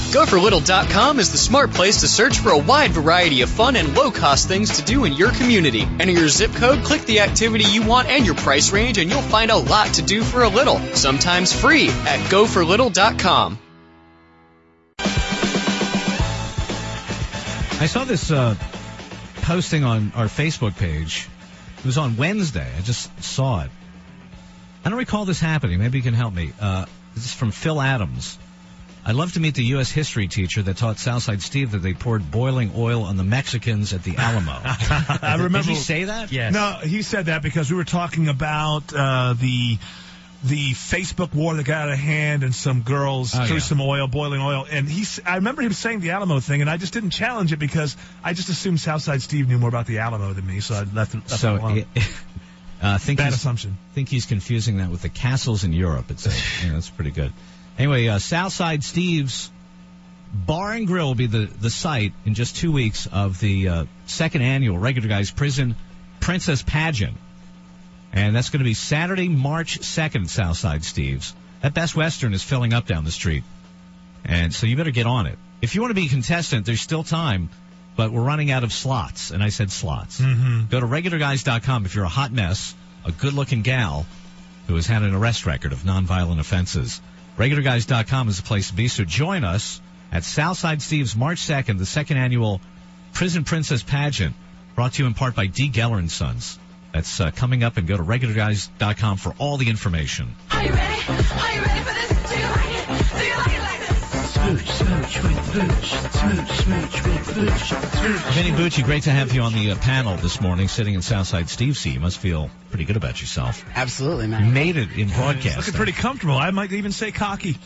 GoForLittle.com is the smart place to search for a wide variety of fun and low-cost things to do in your community. Enter your zip code, click the activity you want and your price range, and you'll find a lot to do for a little, sometimes free, at GoForLittle.com. I saw this posting on our Facebook page. It was on Wednesday. I just saw it. I don't recall this happening. Maybe you can help me. This is from Phil Adams. I'd love to meet the U.S. history teacher that taught Southside Steve that they poured boiling oil on the Mexicans at the Alamo. I remember. Did he say that? Yes. No, he said that because we were talking about the Facebook war that got out of hand and some girls threw some oil, boiling oil. And I remember him saying the Alamo thing, and I just didn't challenge it because I just assumed Southside Steve knew more about the Alamo than me, so I left it alone. Bad assumption. I think he's confusing that with the castles in Europe. That's pretty good. Anyway, Southside Steve's Bar and Grill will be the site in just 2 weeks of the second annual Regular Guys Prison Princess Pageant. And that's going to be Saturday, March 2nd at Southside Steve's. That Best Western is filling up down the street. And so you better get on it. If you want to be a contestant, there's still time, but we're running out of slots. And I said slots. Mm-hmm. Go to regularguys.com if you're a hot mess, a good-looking gal who has had an arrest record of nonviolent offenses. Regularguys.com is the place to be, so join us at Southside Steve's March 2nd, the second annual Prison Princess Pageant, brought to you in part by D. Geller & Sons. That's coming up, and go to regularguys.com for all the information. Are you ready? Are you ready for this? Do you like it? Do you like it like this? Smooch, smooch with Booch. Smooch, smooch with Booch. Smooch. Vinnie Bucci, great to have you on the panel this morning, sitting in Southside Steve's seat. You must feel pretty good about yourself. Absolutely, man. You made it in broadcasting. Looking pretty comfortable. I might even say cocky.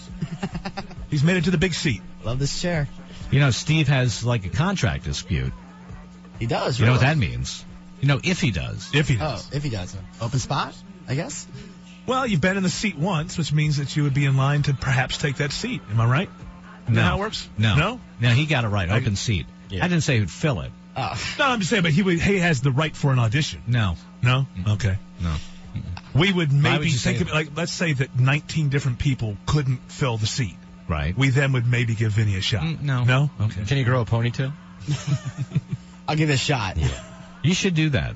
He's made it to the big seat. Love this chair. You know, Steve has like a contract dispute. He does, You really. know what that means? You know, if he does. If he does. Oh, if he does. Open spot, I guess? Well, you've been in the seat once, which means that you would be in line to perhaps take that seat. Am I right? No. How it works? No, he got it right. Open seat. Yeah. I didn't say he'd fill it. Oh. No, I'm just saying, but he has the right for an audition. No. No? Okay. No. We would maybe you think say of it, like, let's say that 19 different people couldn't fill the seat. Right. We then would maybe give Vinnie a shot. No. No? Okay. Can you grow a ponytail? I'll give it a shot. Yeah. You should do that.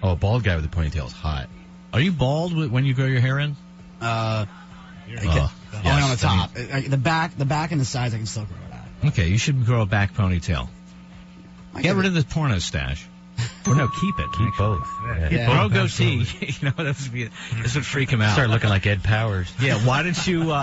Oh, a bald guy with a ponytail is hot. Are you bald when you grow your hair in? Only on the top. The back and the sides I can still grow it out. Okay, you should grow a back ponytail. Get rid of the porno stash. Or no, keep it. Keep both. Yeah. Grow goatee. You know, this would freak him out. Start looking like Ed Powers. Yeah, why don't you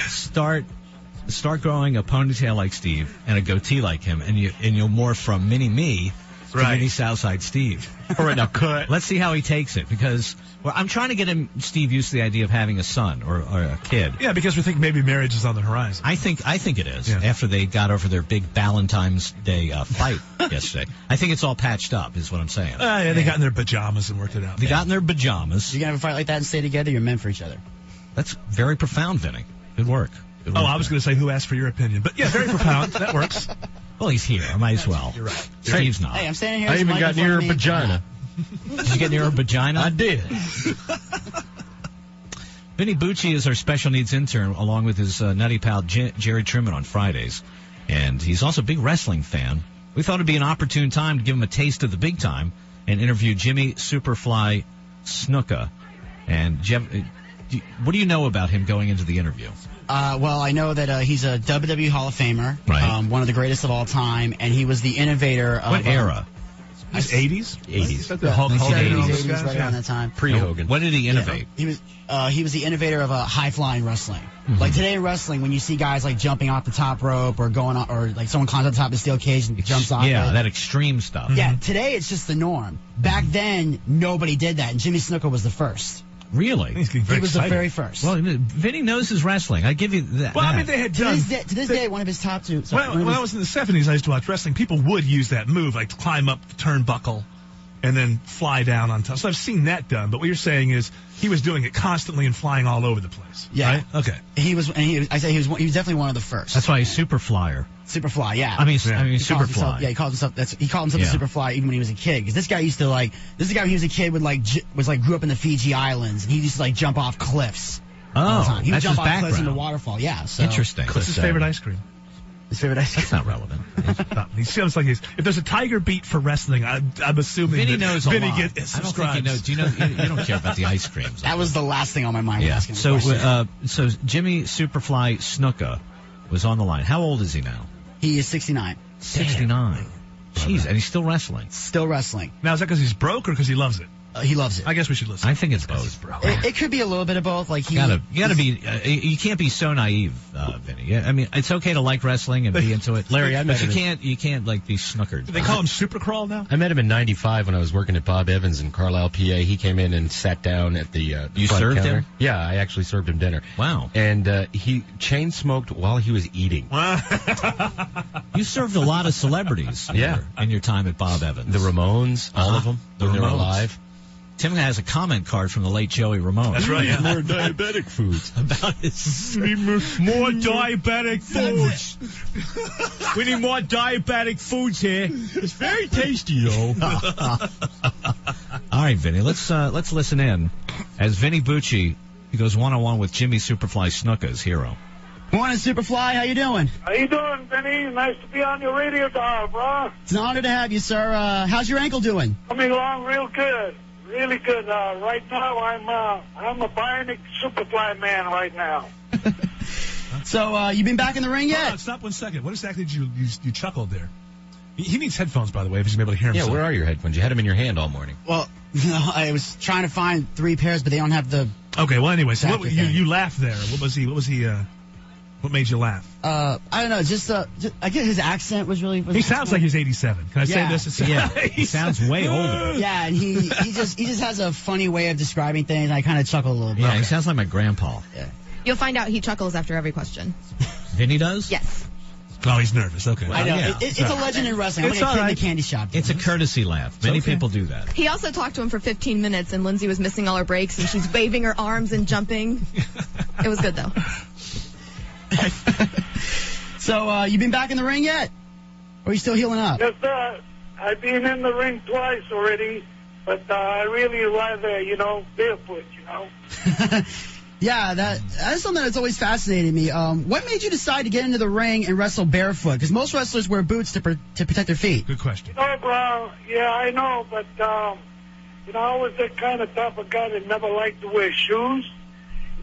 start growing a ponytail like Steve and a goatee like him, and you'll morph from Mini-Me to Mini Southside Steve. All right, now cut. Let's see how he takes it, because I'm trying to get Steve used to the idea of having a son or a kid. Yeah, because we think maybe marriage is on the horizon. I think it is. Yeah. After they got over their big Valentine's Day fight yesterday. I think it's all patched up, is what I'm saying. Yeah, they got in their pajamas and worked it out. They got in their pajamas. You can have a fight like that and stay together, you're meant for each other. That's very profound, Vinny. Good work. Oh, I was going to say who asked for your opinion. But yeah, very profound. That works. Well, he's here. I might as well. You're right. Steve's not. Hey, I'm standing here. I even got near her me. vagina. Did you get near her vagina? I did. Vinnie Bucci is our special needs intern, along with his nutty pal Jerry Truman on Fridays. And he's also a big wrestling fan. We thought it'd be an opportune time to give him a taste of the big time and interview Jimmy Superfly Snuka. And what do you know about him going into the interview? Well, I know that he's a WWE Hall of Famer, Right. One of the greatest of all time, and he was the innovator of... What era? He's 80s? 80s. The Hulk Hogan and all 70s, those 80s, guys, right around that time. Pre-Hogan. What did he innovate? He was the innovator of high-flying wrestling. Mm-hmm. Like today in wrestling, when you see guys like jumping off the top rope or going on, or like someone climbs up the top of the steel cage and jumps off. Yeah, it. that extreme stuff. Yeah, today it's just the norm. Back then, nobody did that, and Jimmy Snuka was the first. Really? He's getting very He was excited. the very first. Well, Vinny knows his wrestling. I give you that. Well, I mean, they had to done... this day, one of his top two. Sorry, When I was in the 70s, I used to watch wrestling. People would use that move, like to climb up the turnbuckle and then fly down on top. So I've seen that done. But what you're saying is he was doing it constantly and flying all over the place. Yeah. Right? Okay. He was definitely one of the first. That's why he's super flyer. Superfly, yeah. I mean, He calls himself- Superfly. Yeah, he called himself. He called himself Yeah. the Superfly even when he was a kid. Because this guy used to like. This is a guy when he was a kid would grew up in the Fiji Islands, and he used to like jump off cliffs all the time. He would that's jump his off cliffs background. into waterfall. Yeah. So Interesting. What's his favorite ice cream? His favorite ice cream. That's not relevant. He sounds like he's. If there's a Tiger Beat for wrestling, I'm assuming Vinny that knows a Vinny lot. gets I don't think he knows. Do you know? You don't care about the ice creams. That was the last thing on my mind. Yeah. Asking the So, question. so Jimmy Superfly Snuka was on the line. How old is he now? He is 69. 69. Jeez, and he's still wrestling. Still wrestling. Now, is that because he's broke or because he loves it? He loves it. I guess we should listen. I think it's both. It could be a little bit of both. Like You gotta be. You can't be so naive, Vinny. Yeah, I mean, it's okay to like wrestling and be into it, Larry, I met but you him. can't like be snookered. They call him Super Crawl now? I met him in '95 when I was working at Bob Evans in Carlisle, PA. He came in and sat down at the You front served counter. him? Yeah, I actually served him dinner. Wow. And he chain smoked while he was eating. You served a lot of celebrities. Yeah. In your time at Bob Evans. The Ramones, all of them, The when they were Ramones. alive. Tim has a comment card from the late Joey Ramone. That's right, yeah. More diabetic foods. About his. More diabetic foods. We need more diabetic foods here. It's very tasty, though. All right, Vinny, let's listen in as Vinny Bucci, he goes one-on-one with Jimmy Superfly Snuka's hero. Morning, Superfly. How you doing? How you doing, Vinny? Nice to be on your radio dial, bro. It's an honor to have you, sir. How's your ankle doing? Coming along real good. Really good. Right now, I'm a bionic Superfly man right now. So, you been back in the ring Hold yet? on, stop 1 second. What exactly did you chuckled there? He needs headphones, by the way, if he's going to be able to hear Yeah, himself. where are your headphones? You had them in your hand all morning. Well, I was trying to find 3 pairs, but they don't have the. Okay, well, anyway, so Exactly. you laughed there. What was he, what made you laugh? I don't know. Just I guess his accent was really. He sounds like he's 87. Can I say Yeah. this? Yeah, he sounds way older. Yeah, and he just has a funny way of describing things. And I kind of chuckle a little bit. Yeah, he sounds like my grandpa. You'll find out he chuckles after every question. Vinny does? Yes. Oh, he's nervous. Okay. I know. Yeah. It's a legend in wrestling. I'm It's gonna get all kid in right. the candy shop. It's a courtesy laugh. Many okay. people do that. He also talked to him for 15 minutes, and Lindsay was missing all her breaks, and she's waving her arms and jumping. It was good, though. So, you been back in the ring yet? Or are you still healing up? Yes, sir. I've been in the ring twice already, but I really rather, barefoot, Yeah, that's something that's always fascinated me. What made you decide to get into the ring and wrestle barefoot? Because most wrestlers wear boots to protect their feet. Good question. No, bro. Yeah, I know, but, I was that kind of type of guy that never liked to wear shoes.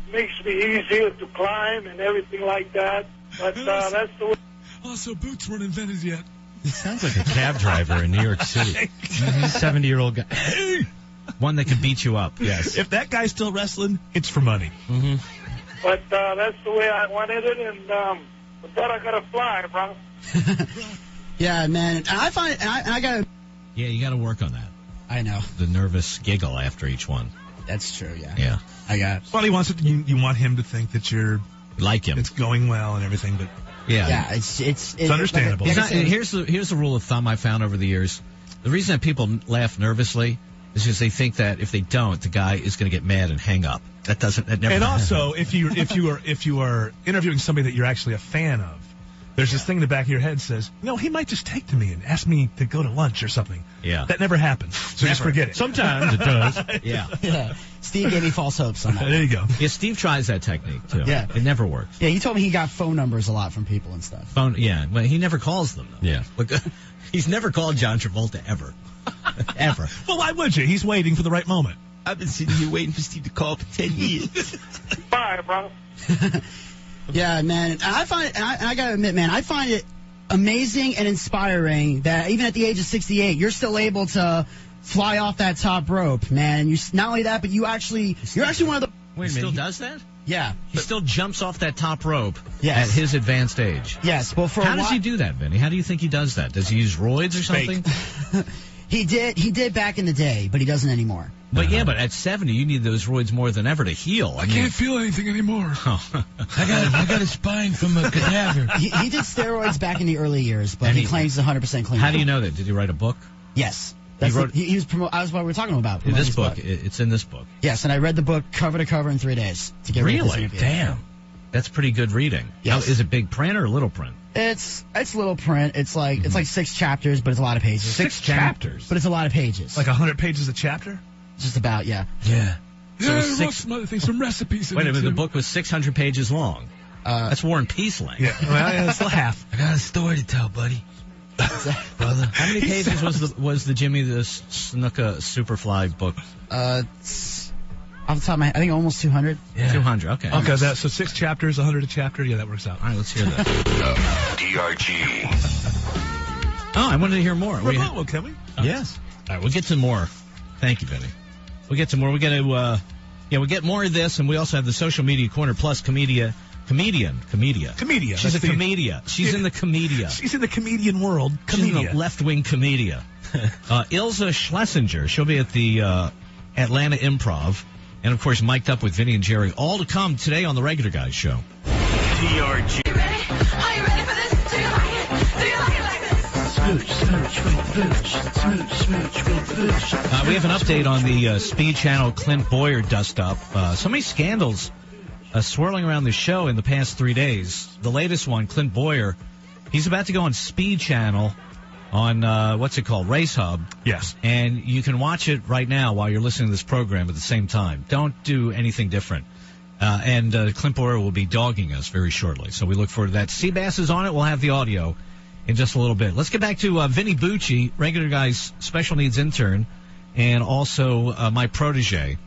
It makes me easier to climb and everything like that. But that's the way. Also, boots weren't invented yet. He sounds like a cab driver in New York City. He's a 70-year-old guy. One that can beat you up. Yes. If that guy's still wrestling, it's for money. Mm-hmm. But that's the way I wanted it, and but I gotta fly, bro. Yeah, man. And I find, and I gotta. Yeah, you got to work on that. I know. The nervous giggle after each one. That's true, yeah. Yeah. I got. Well, he wants it. You want him to think that Like him. it's going well and everything, but Yeah. Yeah, it's understandable. Like I said, Here's the rule of thumb I found over the years. The reason that people laugh nervously is because they think that if they don't, the guy is going to get mad and hang up. That never. and also if you are interviewing somebody that you're actually a fan of, there's this thing in the back of your head that says, he might just take to me and ask me to go to lunch or something. Yeah. That never happens. So just forget it. Sometimes it does. Yeah. yeah. Steve gave me false hopes on that. There you go. Yeah, Steve tries that technique too. Yeah. It never works. Yeah, he told me he got phone numbers a lot from people and stuff. Phone. Yeah. Well, he never calls them though. Yeah. Look, he's never called John Travolta ever. Ever. Well, why would you? He's waiting for the right moment. I've been sitting here waiting for Steve to call for 10 years. Bye, bro. Yeah, man. And I find, and I gotta admit, man, I find it amazing and inspiring that even at the age of 68, you're still able to fly off that top rope, man. And you not only that, but you're actually one of the. Wait a minute. He still does that? Yeah. He still jumps off that top rope Yes. at his advanced age. Yes. Well, for How a does while, he do that, Vinny? How do you think he does that? Does he use roids or something? He did back in the day, but he doesn't anymore. But yeah, but at 70, you need those roids more than ever to heal. I mean, feel anything anymore. I got a spine from a cadaver. He did steroids back in the early years, but And he he- claims he's 100% clean. how do you know that? Did he write a book? Yes. He That's wrote- he was that's what we were talking about. In promoting this his book. It's in this book. Yes, and I read the book cover to cover in 3 days to get rid of this Really? interview. Damn. That's pretty good reading. Yes. Now, is it big print or little print? It's little print. It's like 6 chapters, but it's a lot of pages. Six chapters. But it's a lot of pages. Like 100 pages a chapter? Just about, yeah. Yeah. Yeah, So I wrote some other things, some recipes. in Wait a it, minute, the too. book was 600 pages long. That's War and Peace length. Yeah, well, yeah, it's a half. I got a story to tell, buddy. Brother. How many pages was the Jimmy the Snuka Superfly book? Off the top of my head, I think almost 200. Yeah. 200, okay. Okay, so 6 chapters, 100 a chapter. Yeah, that works out. All right, let's hear that. DRG. Oh, I wanted to hear more. Well, can we? Yes. All right, we'll get to more. Thank you, Vinny. We'll get to more. We'll get more of this, and we also have the social media corner plus comedian. Comedia. She's a comedia. She's in the comedia. She's in the comedian world. She's in the Comedia. left-wing comedia. Ilza Schlesinger. She'll be at the Atlanta Improv. And, of course, mic'd up with Vinny and Jerry. All to come today on the Regular Guys Show. DRG. Are you ready for this? Do you like it? Do you like it like this? Smooch, smooch, with Booch. Smooch, smooch, with Booch. We have an update on the Speed Channel Clint Boyer dust-up. So many scandals swirling around the show in the past 3 days. The latest one, Clint Boyer, he's about to go on Speed Channel on, what's it called, Race Hub. Yes. And you can watch it right now while you're listening to this program at the same time. Don't do anything different. And Clint Boyer will be dogging us very shortly. So we look forward to that. Seabass is on it. We'll have the audio in just a little bit. Let's get back to Vinnie Bucci, Regular Guy's special needs intern, and also my protege,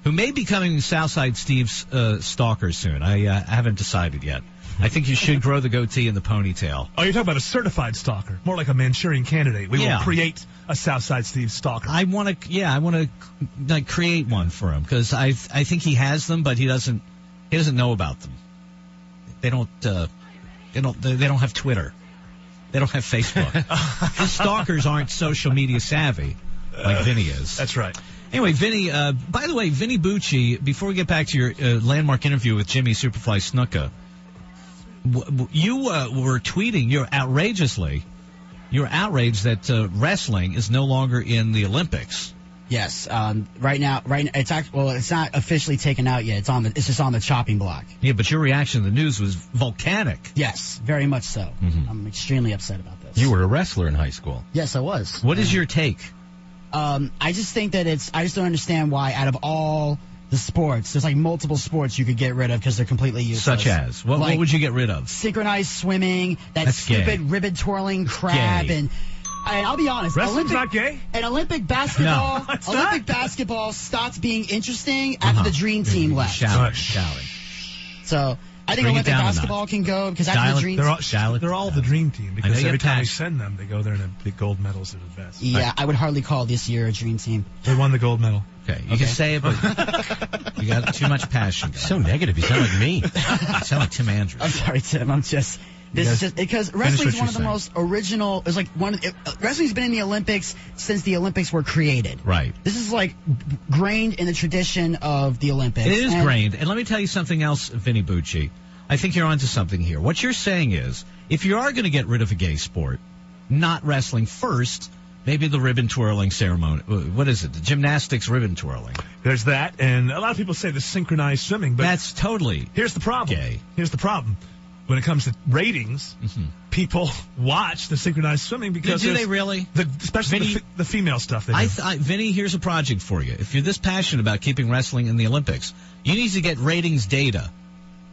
who may be becoming Southside Steve's stalker soon. I haven't decided yet. I think you should grow the goatee and the ponytail. Oh, you're talking about a certified stalker, more like a Manchurian candidate. We will create a Southside Steve stalker. I want to create one for him because I think he has them, but he doesn't know about them. They don't have Twitter. They don't have Facebook. His stalkers aren't social media savvy like Vinny is. That's right. Anyway, Vinny, by the way, Vinnie Bucci, before we get back to your landmark interview with Jimmy Superfly Snuka, you were tweeting, you're outraged that wrestling is no longer in the Olympics. Yes. Right now, it's not officially taken out yet. It's just on the chopping block. Yeah, but your reaction to the news was volcanic. Yes, very much so. Mm-hmm. I'm extremely upset about this. You were a wrestler in high school. Yes, I was. What is your take? I just think that I just don't understand why out of all the sports, there's like multiple sports you could get rid of because they're completely useless. Such as? What would you get rid of? Synchronized swimming, That's stupid gay. ribbon twirling crap, Gay. and I'll be honest. Wrestling's not gay? And Olympic basketball, No, it's not. basketball stopped being interesting after the Dream Team left. Shouting. So I think Bring it Olympic down a basketball notch. can go because Dial after it- the Dream They're all the Dream Team I know because you every have time we passion. send them, they go there and have big gold medals. They're the best. Yeah, I would hardly call this year a Dream Team. They won the gold medal. Okay, you can say it, but you got too much passion. Guys. So negative. You sound like me. You sound like Tim Andrews. I'm sorry, Tim. This is just because wrestling's what one of the you're most original. It's like wrestling's been in the Olympics since the Olympics were created. Right. This is like grained in the tradition of the Olympics. It is And grained. And let me tell you something else, Vinnie Bucci. I think you're onto something here. What you're saying is, if you are going to get rid of a gay sport, not wrestling first, maybe the ribbon twirling ceremony. What is it? The gymnastics ribbon twirling. There's that, and a lot of people say the synchronized swimming, but That's totally here's the problem. gay. Here's the problem. When it comes to ratings, people watch the synchronized swimming because Do they there's really? especially Vinny- the female stuff. They do. Vinny, here's a project for you. If you're this passionate about keeping wrestling in the Olympics, you need to get ratings data.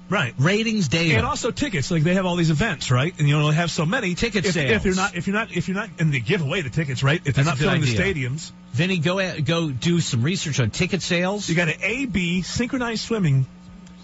Right. Ratings data. And also tickets. Like they have all these events, right? And you only have so many Ticket if sales. If you're not, and they give away the tickets, right? If they're That's not a good filling the idea. stadiums, Vinny, go do some research on ticket sales you got an A, B, synchronized swimming,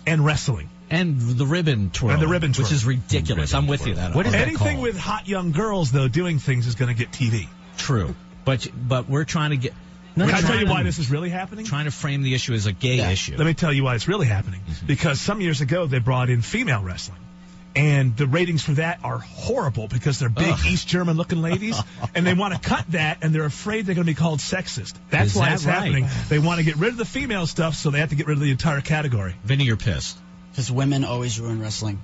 and wrestling. and the ribbon twirl. And the ribbon twirl. Which is ridiculous. I'm with you. What is that Anything called? with hot young girls though doing things is going to get TV. True. But we're trying to get... Can I tell you trying why to- this is really happening? Trying to frame the issue as a gay issue. Let me tell you why it's really happening. Because some years ago they brought in female wrestling. And the ratings for that are horrible because they're big East German looking ladies. And they want to cut that and they're afraid they're going to be called sexist. That's Is why that it's right? happening. They want to get rid of the female stuff, so they have to get rid of the entire category. Vinny, you're pissed. Because women always ruin wrestling.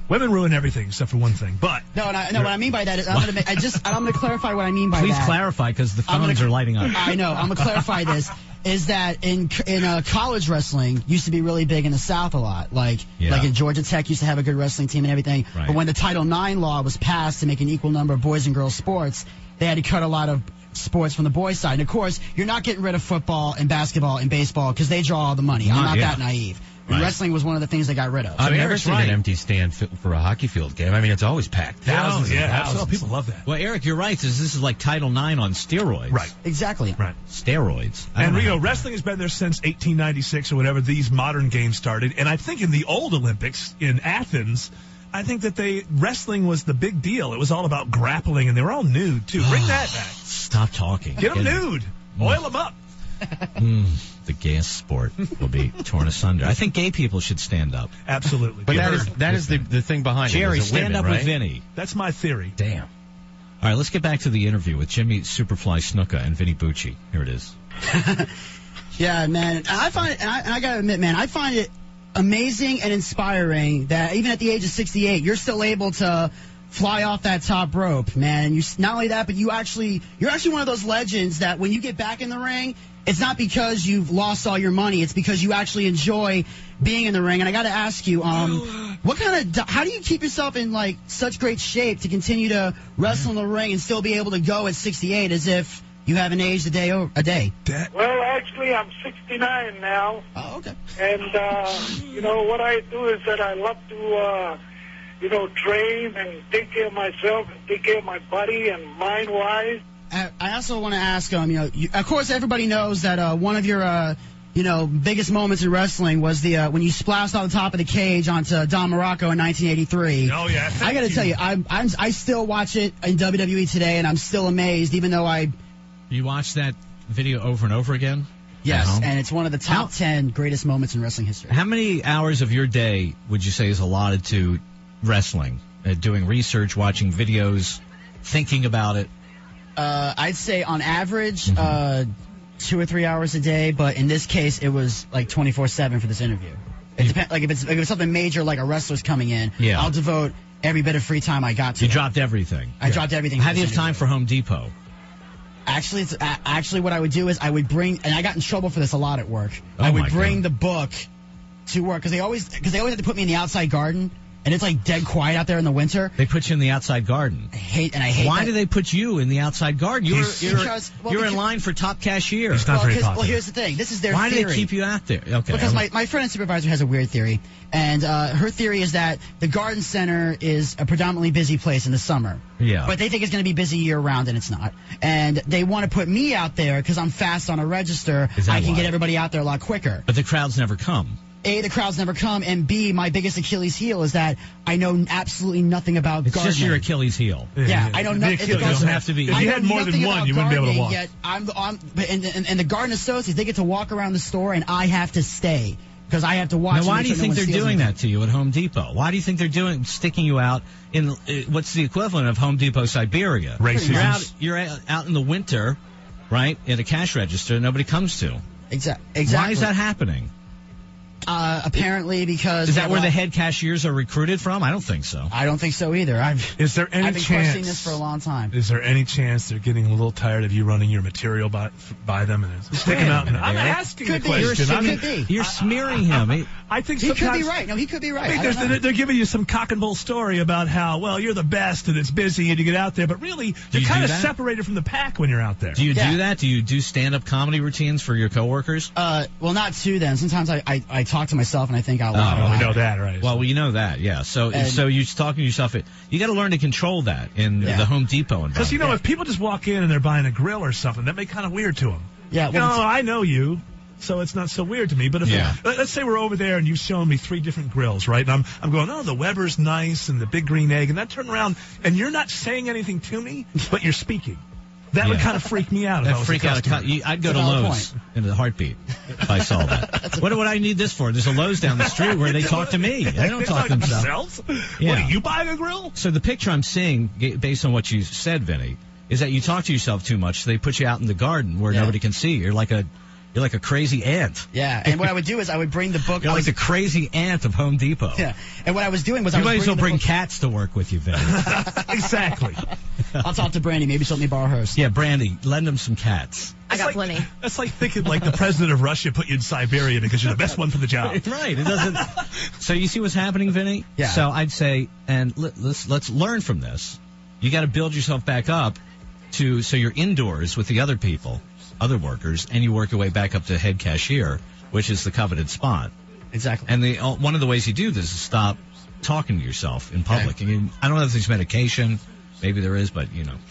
Women ruin everything except for one thing. But No, what I mean by that is I'm going to clarify what I mean by Please that. clarify because the I'm phones gonna- are lighting up. I know. I'm going to clarify this. Is that in college wrestling used to be really big in the South a lot. Like in Georgia Tech used to have a good wrestling team and everything. Right. But when the Title IX law was passed to make an equal number of boys and girls sports, they had to cut a lot of sports from the boys' side. And, of course, you're not getting rid of football and basketball and baseball because they draw all the money. I'm not that naive. Right. Wrestling was one of the things they got rid of. I've never seen an empty stand for a hockey field game. I mean, it's always packed. Thousands and thousands. People love that. Well, Eric, you're right. This is like Title IX on steroids. Right. Exactly. Right. Steroids. And, wrestling has been there since 1896 or whatever these modern games started. And I think in the old Olympics in Athens, I think that wrestling was the big deal. It was all about grappling, and they were all nude, too. Bring that back. Stop talking. Get them nude. Oil them up. The gas sport will be torn asunder. I think gay people should stand up. Absolutely. But that is the thing behind Jerry, it. Jerry, stand up right? with Vinnie. That's my theory. Damn. All right, let's get back to the interview with Jimmy Superfly Snuka and Vinnie Bucci. Here it is. Yeah, man. I find it, and I got to admit, man, I find it amazing and inspiring that even at the age of 68, you're still able to fly off that top rope, man. And not only that, but you're actually one of those legends that when you get back in the ring, it's not because you've lost all your money. It's because you actually enjoy being in the ring. And I got to ask you, how do you keep yourself in like such great shape to continue to wrestle in the ring and still be able to go at 68 as if you haven't aged a day? Well, actually, I'm 69 now. Oh, okay. And, what I do is that I love to, train and take care of myself and take care of my body and mind-wise. I also want to ask, of course, everybody knows that one of your, biggest moments in wrestling was the when you splashed on the top of the cage onto Don Morocco in 1983. Oh yeah, I got to tell you, I still watch it in WWE today, and I'm still amazed, even though You watch that video over and over again? Yes, and it's one of the top 10 greatest moments in wrestling history. How many hours of your day would you say is allotted to wrestling? Doing research, watching videos, thinking about it? I'd say on average, 2 or 3 hours a day, but in this case, it was like 24/7 for this interview. It depends. Like if it's something major, like a wrestler's coming in, I'll devote every bit of free time I got to. You dropped everything. I dropped everything. How do you have time for Home Depot? Actually, what I would do is I would bring, and I got in trouble for this a lot at work. I would bring the book to work because they always have to put me in the outside garden. And it's like dead quiet out there in the winter. They put you in the outside garden. I hate Why that. do they put you in the outside garden? You're in line for top cashier. It's not very popular. Well, here's the thing. This is their Why theory. do they keep you out there? Okay. Because my friend and supervisor has a weird theory. And her theory is that the garden center is a predominantly busy place in the summer. Yeah. But they think it's going to be busy year-round, and it's not. And they want to put me out there because I'm fast on a register. I can get everybody out there a lot quicker. But the crowds never come. A, the crowds never come, and B, my biggest Achilles heel is that I know absolutely nothing about gardening. It's just your Achilles heel. Yeah, I know nothing. It doesn't have to be. If you had more than one, you wouldn't be able to walk. Yet and the garden associates, they get to walk around the store, and I have to stay because I have to watch. Now, why do you think they're doing that to you at Home Depot? Why do you think they're sticking you out in what's the equivalent of Home Depot Siberia? You're out in the winter, right, at a cash register nobody comes to. Exactly. Why is that happening? Apparently because... Is that where the head cashiers are recruited from? I don't think so. I don't think so either. Is there any I've been questioning this for a long time. Is there any chance they're getting a little tired of you running your material by them and sticking out? I'm asking the question. You're smearing him. I think he could be right. No, he could be right. I mean, they're giving you some cock and bull story about how, well, you're the best and it's busy and you get out there, but really, you're kind of separated from the pack when you're out there. Do you do that? Do you do stand-up comedy routines for your coworkers? Well, not to them. Sometimes I talk to myself and I think out loud. Oh, we know that, right? Well, you know that, yeah. So you're talking to yourself. You got to learn to control that in the Home Depot environment. Because, if people just walk in and they're buying a grill or something, that may be kind of weird to them. Yeah. Well, I know you. So it's not so weird to me. But let's say we're over there and you've shown me 3 different grills, right? And I'm going, oh, the Weber's nice and the big green egg. And I turn around and you're not saying anything to me, but you're speaking. That would kind of freak me out. I'd go to Lowe's in a heartbeat if I saw that. What would I need this for? There's a Lowe's down the street where they talk to me. They don't talk to themselves. Yeah. What, are you buying a grill? So the picture I'm seeing, based on what you said, Vinny, is that you talk to yourself too much. So they put you out in the garden where nobody can see. You're like a crazy ant. Yeah, and what I would do is I would bring the book. You're like the crazy ant of Home Depot. Yeah, and what I was doing was you might as well bring cats to work with you, Vinny. Exactly. I'll talk to Brandy. Maybe she'll let me borrow hers. Yeah, Brandy, lend them some cats. I got plenty. That's like thinking like the president of Russia put you in Siberia because you're the best one for the job. Right. It doesn't. So you see what's happening, Vinny? Yeah. So I'd say, and let's learn from this. You got to build yourself back up so you're indoors with the other people, other workers, and you work your way back up to head cashier, which is the coveted spot. Exactly. And one of the ways you do this is stop talking to yourself in public. Okay. And I don't know if there's medication. Maybe there is, but,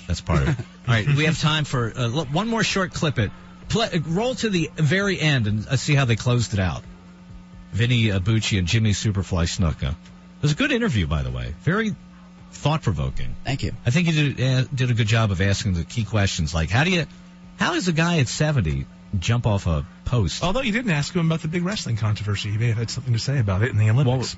that's part of it. All right, we have time for one more short clip. Roll to the very end and see how they closed it out. Vinnie Bucci and Jimmy Superfly Snuka. It was a good interview, by the way. Very thought-provoking. Thank you. I think you did a good job of asking the key questions, like how does a guy at 70 jump off a post? Although you didn't ask him about the big wrestling controversy. He may have had something to say about it in the Olympics.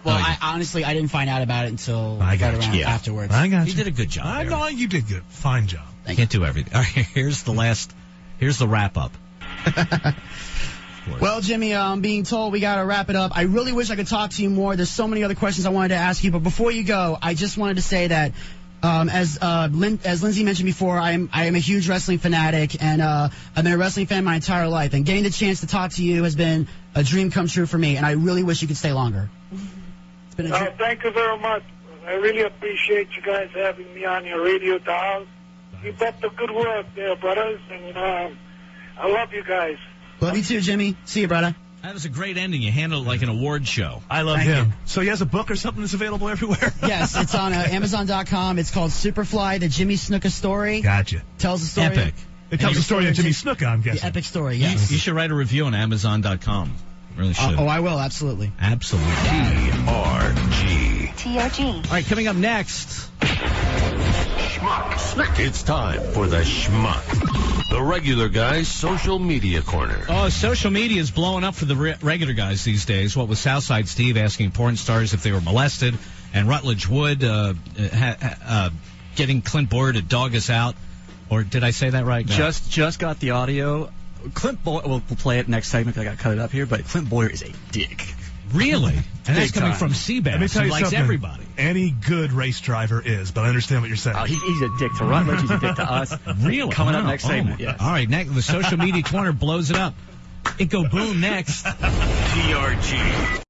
Well, I didn't find out about it until afterwards. I got you. You did a good job. I know you did good. Fine job. Can't do everything. All right, here's the wrap-up. Well, Jimmy, I'm being told we got to wrap it up. I really wish I could talk to you more. There's so many other questions I wanted to ask you, but before you go, I just wanted to say that as Lindsay mentioned before, I am a huge wrestling fanatic, and I've been a wrestling fan my entire life, and getting the chance to talk to you has been a dream come true for me, and I really wish you could stay longer. It's been a dream. Thank you very much. I really appreciate you guys having me on your radio dial. Keep up the good work there, brothers, and I love you guys. Love you too, Jimmy. See you, brother. That was a great ending. You handled it like an award show. I love him. So he has a book or something that's available everywhere? Yes, it's on Amazon.com. It's called Superfly, the Jimmy Snuka story. Gotcha. Tells the story. Epic. It tells the story of Jimmy Snuka, I'm guessing. The epic story, yes. You should write a review on Amazon.com. Really should. I will, absolutely. Absolutely. TRG. All right, coming up next. Schmuck. It's time for the Schmuck. The regular guy's social media corner. Oh, social media is blowing up for the regular guys these days. What with Southside Steve asking porn stars if they were molested, and Rutledge Wood getting Clint Boyer to dog us out. Or did I say that right? No. Just got the audio. Clint Boyer, we'll play it next segment because I got to cut it up here, but Clint Boyer is a dick. Really? And that's coming time. from Seabass, Let me tell who you likes something. everybody. Any good race driver is, but I understand what you're saying. He's a dick to Rutledge. He's a dick to us. Really? Coming up next segment, my. yes. All right, next, the social media corner blows it up. It go boom next. TRG.